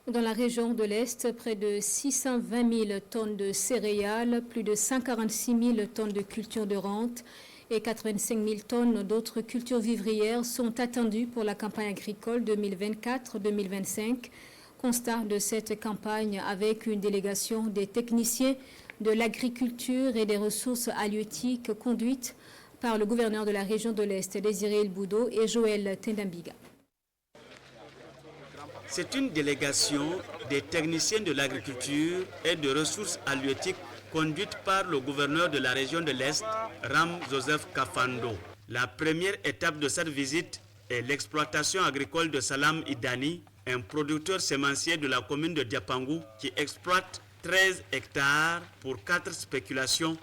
Dans la région de l'Est, près de 620 000 tonnes de céréales, plus de 146 000 tonnes de cultures de rente et 85 000 tonnes d'autres cultures vivrières sont attendues pour la campagne agricole 2024-2025. Constat de cette campagne avec une délégation des techniciens de l'agriculture et des ressources halieutiques conduite par le gouverneur de la région de l'Est, Désiré El Boudo et Joël Tendambiga. C'est une délégation des techniciens de l'agriculture et de ressources halieutiques conduite par le gouverneur de la région de l'Est, Ram Joseph Kafando. La première étape de cette visite est l'exploitation agricole de Salam Idani, un producteur sémencier de la commune de Diapangou qui exploite 13 hectares pour 4 spéculations.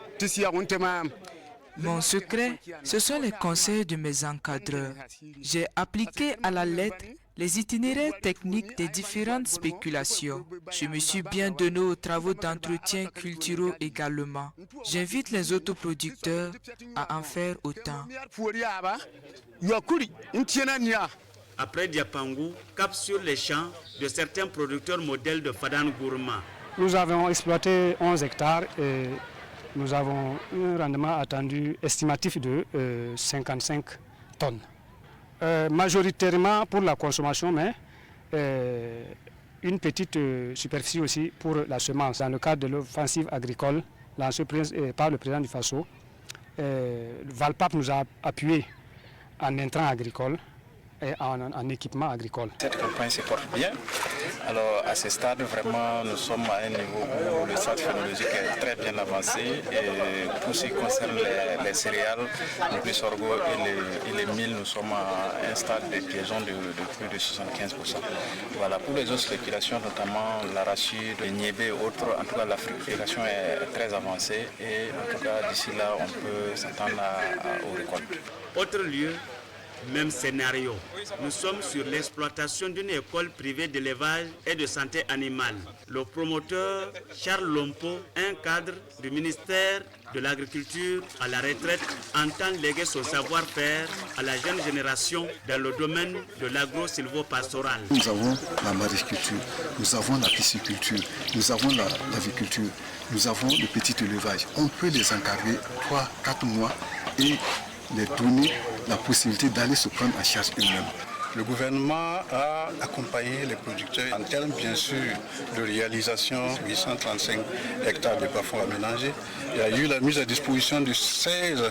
Mon secret, ce sont les conseils de mes encadreurs. J'ai appliqué à la lettre les itinéraires techniques des différentes spéculations. Je me suis bien donné aux travaux d'entretien culturaux également. J'invite les autoproducteurs à en faire autant. Après Diapangou, cap sur les champs de certains producteurs modèles de Fadan Gourma. Nous avons exploité 11 hectares et nous avons un rendement attendu estimatif de 55 tonnes. Majoritairement pour la consommation, mais une petite superficie aussi pour la semence. Dans le cadre de l'offensive agricole lancée par le président du FASO, Valpap nous a appuyé en intrants agricoles et en équipement agricole. Cette campagne se porte bien. Alors à ce stade, vraiment, nous sommes à un niveau où le stade phénologique est très bien avancé et pour ce qui concerne les céréales, le sorgho et les milles, nous sommes à un stade de liaison de plus de 75%. Voilà, pour les autres spéculations, notamment l'arachide, le niébé et autres, en tout cas la fructification est très avancée et en tout cas d'ici là, on peut s'attendre aux récoltes. Autre lieu, même scénario. Nous sommes sur l'exploitation d'une école privée d'élevage et de santé animale. Le promoteur Charles Lompo, un cadre du ministère de l'Agriculture à la retraite, entend léguer son savoir-faire à la jeune génération dans le domaine de l'agro-silvopastoral. Nous avons la mariculture, nous avons la pisciculture, nous avons l'aviculture, nous avons le petit élevage. On peut les encadrer 3-4 mois et les donner la possibilité d'aller se prendre en charge eux-mêmes. Le gouvernement a accompagné les producteurs en termes bien sûr de réalisation 835 hectares de bas-fonds aménagés. Il y a eu la mise à disposition de 16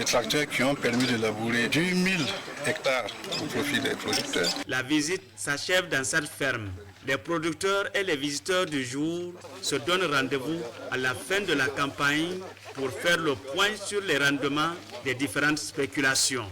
tracteurs qui ont permis de labourer 10 000 hectares au profit des producteurs. La visite s'achève dans cette ferme. Les producteurs et les visiteurs du jour se donnent rendez-vous à la fin de la campagne pour faire le point sur les rendements des différentes spéculations.